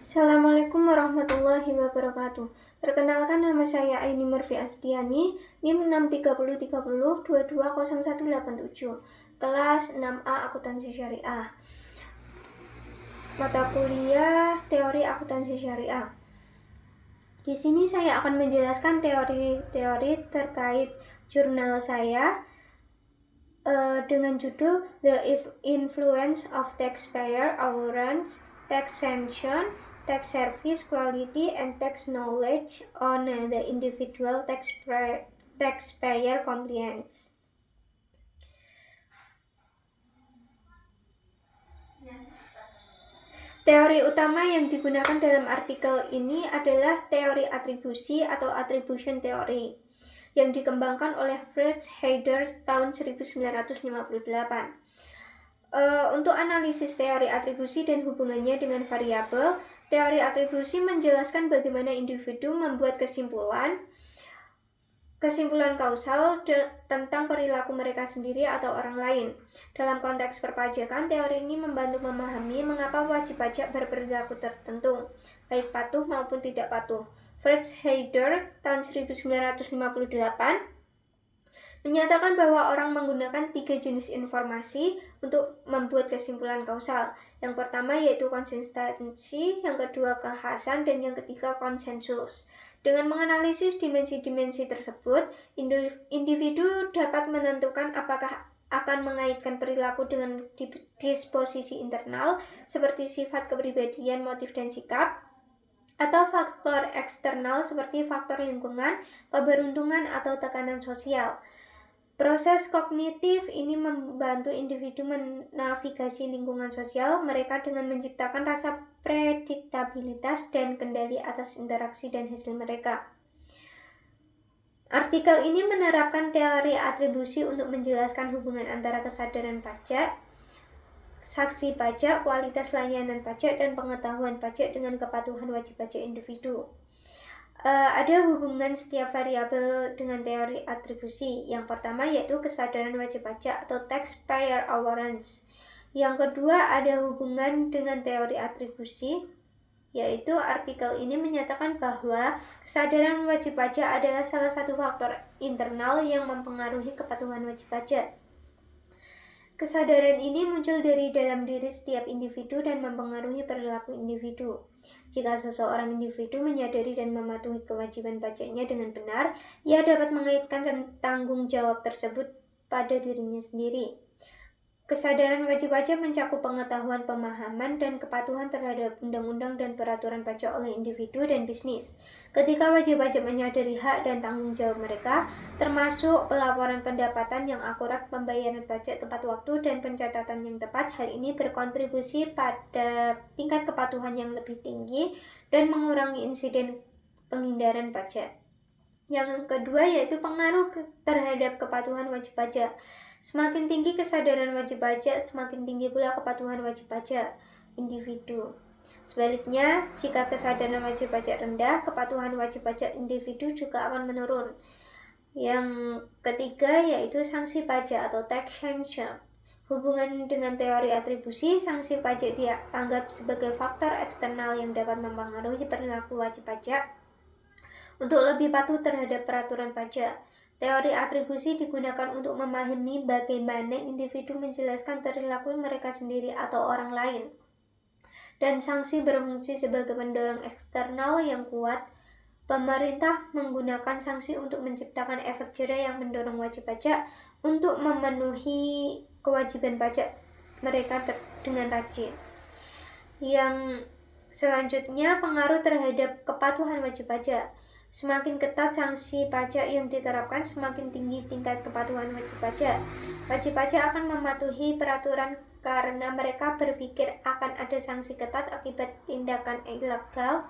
Assalamualaikum warahmatullahi wabarakatuh. Perkenalkan, nama saya Aini Murfi Asdiani, NIM 63030220187, kelas 6A Akuntansi Syariah. Mata kuliah Teori Akuntansi Syariah. Di sini saya akan menjelaskan teori-teori terkait jurnal saya dengan judul The Influence of Taxpayer Awareness, Taxation, Tax Service Quality, and Tax Knowledge on the Individual Taxpayer Compliance. Teori utama yang digunakan dalam artikel ini adalah teori atribusi atau attribution theory yang dikembangkan oleh Fritz Heider tahun 1958. Untuk analisis teori atribusi dan hubungannya dengan variabel, teori atribusi menjelaskan bagaimana individu membuat kesimpulan kausal tentang perilaku mereka sendiri atau orang lain. Dalam konteks perpajakan, teori ini membantu memahami mengapa wajib pajak berperilaku tertentu, baik patuh maupun tidak patuh. Fritz Heider tahun 1958 menyatakan bahwa orang menggunakan 3 jenis informasi untuk membuat kesimpulan kausal. Yang pertama yaitu konsistensi, yang kedua kekhasan, dan yang ketiga konsensus. Dengan menganalisis dimensi-dimensi tersebut, individu dapat menentukan apakah akan mengaitkan perilaku dengan disposisi internal seperti sifat kepribadian, motif, dan sikap, atau faktor eksternal seperti faktor lingkungan, keberuntungan, atau tekanan sosial. Proses kognitif ini membantu individu menavigasi lingkungan sosial mereka dengan menciptakan rasa prediktabilitas dan kendali atas interaksi dan hasil mereka. Artikel ini menerapkan teori atribusi untuk menjelaskan hubungan antara kesadaran pajak, saksi pajak, kualitas layanan pajak, dan pengetahuan pajak dengan kepatuhan wajib pajak individu. Ada hubungan setiap variabel dengan teori atribusi. Yang pertama yaitu kesadaran wajib pajak atau taxpayer awareness. Yang kedua ada hubungan dengan teori atribusi, yaitu artikel ini menyatakan bahwa kesadaran wajib pajak adalah salah satu faktor internal yang mempengaruhi kepatuhan wajib pajak. Kesadaran ini muncul dari dalam diri setiap individu dan mempengaruhi perilaku individu. Jika seseorang individu menyadari dan mematuhi kewajiban pajaknya dengan benar, ia dapat mengaitkan tanggung jawab tersebut pada dirinya sendiri. Kesadaran wajib pajak mencakup pengetahuan, pemahaman, dan kepatuhan terhadap undang-undang dan peraturan pajak oleh individu dan bisnis. Ketika wajib pajak menyadari hak dan tanggung jawab mereka, termasuk pelaporan pendapatan yang akurat, pembayaran pajak tepat waktu, dan pencatatan yang tepat, hal ini berkontribusi pada tingkat kepatuhan yang lebih tinggi dan mengurangi insiden penghindaran pajak. Yang kedua yaitu pengaruh terhadap kepatuhan wajib pajak. Semakin tinggi kesadaran wajib pajak, semakin tinggi pula kepatuhan wajib pajak individu. Sebaliknya, jika kesadaran wajib pajak rendah, kepatuhan wajib pajak individu juga akan menurun. Yang ketiga yaitu sanksi pajak atau tax sanction. Hubungan dengan teori atribusi, sanksi pajak dianggap sebagai faktor eksternal yang dapat mempengaruhi perilaku wajib pajak untuk lebih patuh terhadap peraturan pajak. Teori atribusi digunakan untuk memahami bagaimana individu menjelaskan perilaku mereka sendiri atau orang lain. Dan sanksi berfungsi sebagai pendorong eksternal yang kuat. Pemerintah menggunakan sanksi untuk menciptakan efek jera yang mendorong wajib pajak untuk memenuhi kewajiban pajak mereka dengan rajin. Yang selanjutnya, pengaruh terhadap kepatuhan wajib pajak. Semakin ketat sanksi pajak yang diterapkan, semakin tinggi tingkat kepatuhan wajib pajak. Wajib pajak akan mematuhi peraturan karena mereka berpikir akan ada sanksi ketat akibat tindakan ilegal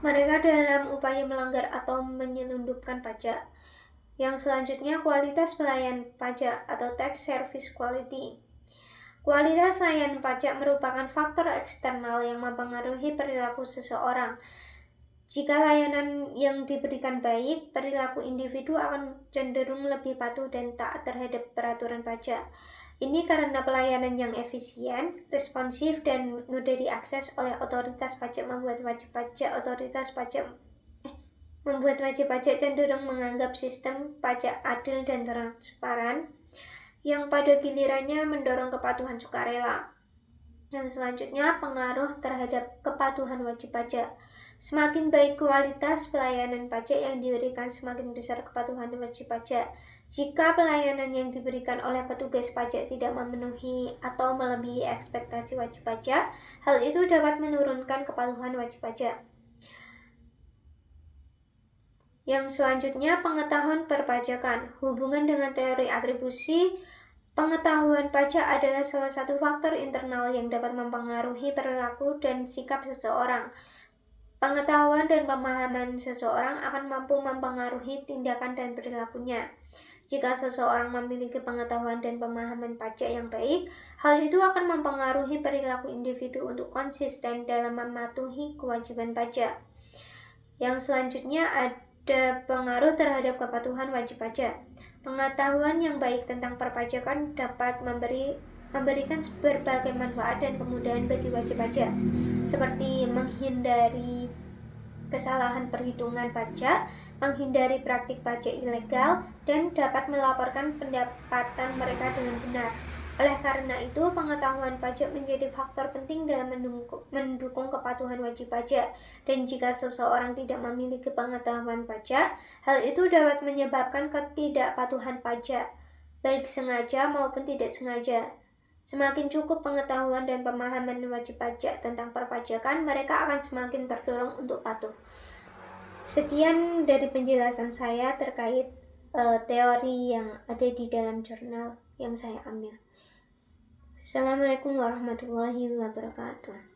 mereka dalam upaya melanggar atau menyelundupkan pajak. Yang selanjutnya, kualitas pelayanan pajak atau tax service quality. Kualitas layanan pajak merupakan faktor eksternal yang mempengaruhi perilaku seseorang. Jika layanan yang diberikan baik, perilaku individu akan cenderung lebih patuh dan taat terhadap peraturan pajak. Ini karena pelayanan yang efisien, responsif, dan mudah diakses oleh otoritas pajak membuat wajib pajak cenderung menganggap sistem pajak adil dan transparan, yang pada gilirannya mendorong kepatuhan sukarela. Yang selanjutnya, pengaruh terhadap kepatuhan wajib pajak. Semakin baik kualitas pelayanan pajak yang diberikan, semakin besar kepatuhan wajib pajak. Jika pelayanan yang diberikan oleh petugas pajak tidak memenuhi atau melebihi ekspektasi wajib pajak, hal itu dapat menurunkan kepatuhan wajib pajak. Yang selanjutnya, pengetahuan perpajakan. Hubungan dengan teori atribusi, pengetahuan pajak adalah salah satu faktor internal yang dapat mempengaruhi perilaku dan sikap seseorang. Pengetahuan dan pemahaman seseorang akan mampu mempengaruhi tindakan dan perilakunya. Jika seseorang memiliki pengetahuan dan pemahaman pajak yang baik, hal itu akan mempengaruhi perilaku individu untuk konsisten dalam mematuhi kewajiban pajak. Yang selanjutnya ada pengaruh terhadap kepatuhan wajib pajak. Pengetahuan yang baik tentang perpajakan dapat memberikan berbagai manfaat dan kemudahan bagi wajib pajak, seperti menghindari kesalahan perhitungan pajak, menghindari praktik pajak ilegal, dan dapat melaporkan pendapatan mereka dengan benar. Oleh karena itu, pengetahuan pajak menjadi faktor penting dalam mendukung kepatuhan wajib pajak. Dan jika seseorang tidak memiliki pengetahuan pajak, hal itu dapat menyebabkan ketidakpatuhan pajak, baik sengaja maupun tidak sengaja. Semakin cukup pengetahuan dan pemahaman wajib pajak tentang perpajakan, mereka akan semakin terdorong untuk patuh. Sekian dari penjelasan saya terkait teori yang ada di dalam jurnal yang saya ambil. Assalamualaikum warahmatullahi wabarakatuh.